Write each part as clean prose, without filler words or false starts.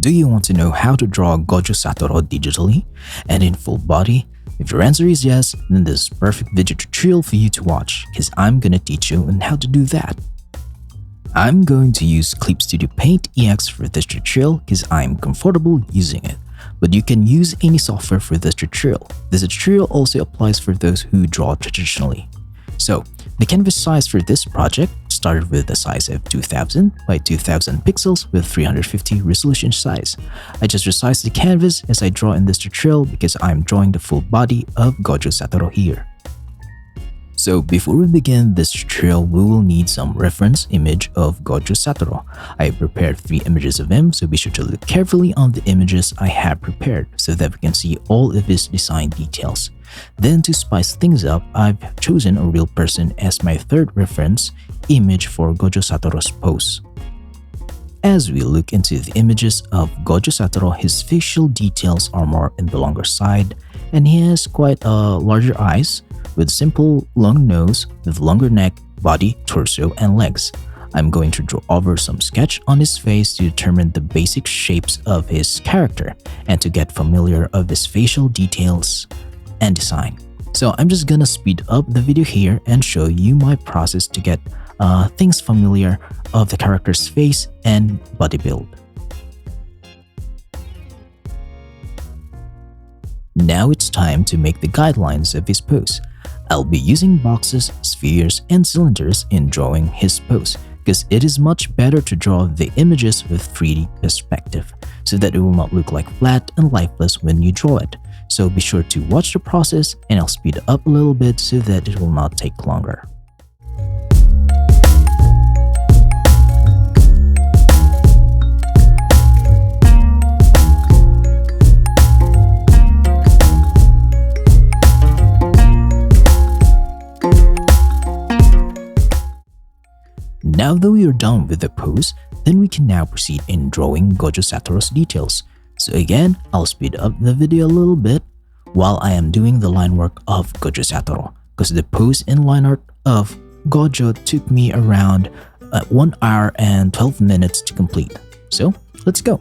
Do you want to know how to draw Gojo Satoru digitally and in full body? If your answer is yes, then this is a perfect video tutorial for you to watch because I'm gonna teach you on how to do that. I'm going to use Clip Studio Paint EX for this tutorial because I'm comfortable using it, but you can use any software for this tutorial. This tutorial also applies for those who draw traditionally. So, the canvas size for this project started with a size of 2000 by 2000 pixels with 350 resolution size. I just resized the canvas as I draw in this tutorial because I'm drawing the full body of Gojo Satoru here. So before we begin this tutorial, we will need some reference image of Gojo Satoru. I prepared 3 images of him, so be sure to look carefully on the images I have prepared so that we can see all of his design details. Then to spice things up, I've chosen a real person as my third reference image for Gojo Satoru's pose. As we look into the images of Gojo Satoru, his facial details are more in the longer side, and he has quite larger eyes with simple long nose with longer neck, body, torso, and legs. I'm going to draw over some sketch on his face to determine the basic shapes of his character and to get familiar of his facial details and design. So I'm just gonna speed up the video here and show you my process to get things familiar of the character's face and body build. Now it's time to make the guidelines of his pose. I'll be using boxes, spheres, and cylinders in drawing his pose because it is much better to draw the images with 3D perspective so that it will not look like flat and lifeless when you draw it. So be sure to watch the process and I'll speed it up a little bit so that it will not take longer. Now that we are done with the pose, then we can now proceed in drawing Gojo Satoru's details. So again, I'll speed up the video a little bit while I am doing the line work of Gojo Satoru, because the pose and line art of Gojo took me around 1 hour and 12 minutes to complete. So let's go.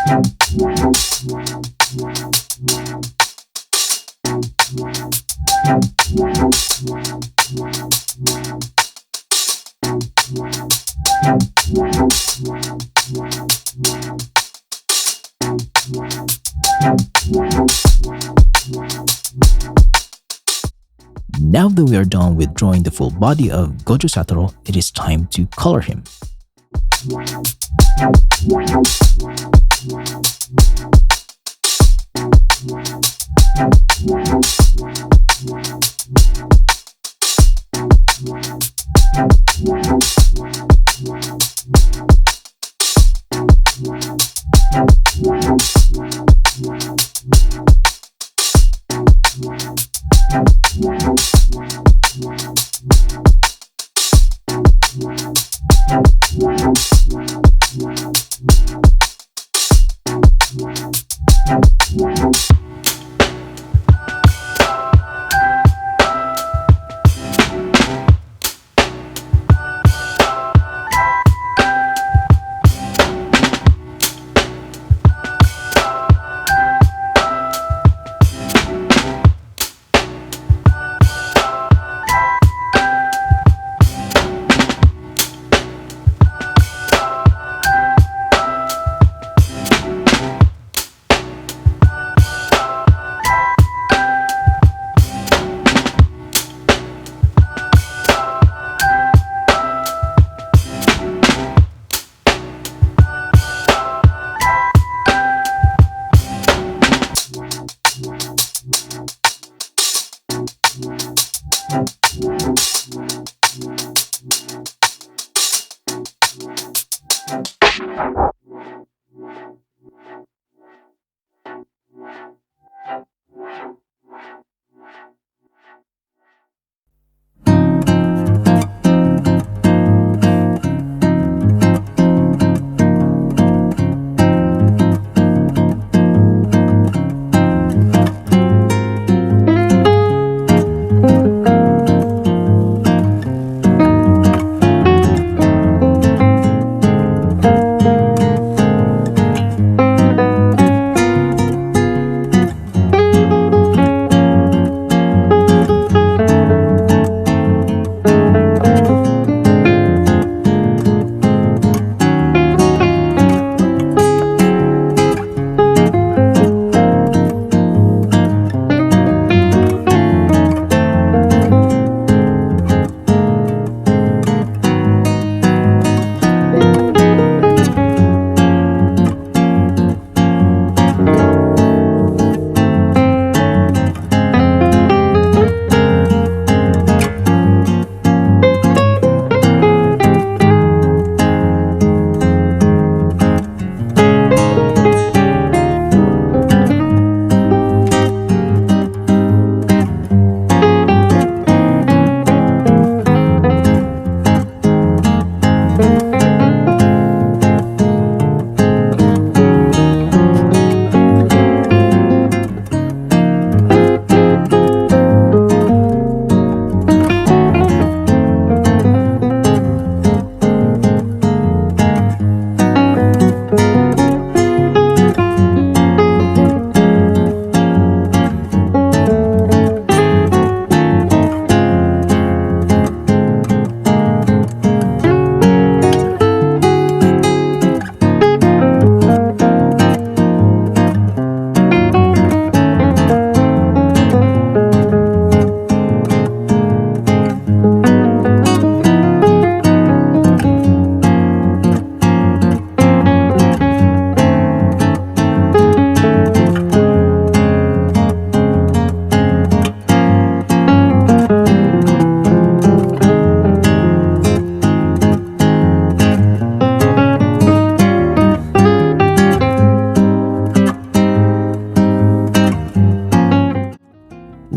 Now that we are done with drawing the full body of Gojo Satoru, it is time to color him.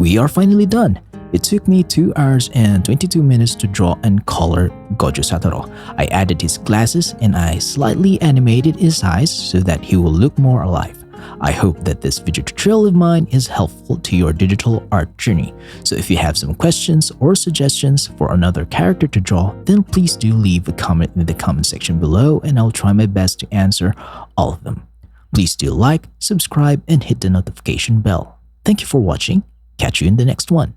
We are finally done. It took me 2 hours and 22 minutes to draw and color Gojo Satoru. I added his glasses and I slightly animated his eyes so that he will look more alive. I hope that this video tutorial of mine is helpful to your digital art journey. So if you have some questions or suggestions for another character to draw, then please do leave a comment in the comment section below and I'll try my best to answer all of them. Please do like, subscribe, and hit the notification bell. Thank you for watching. Catch you in the next one.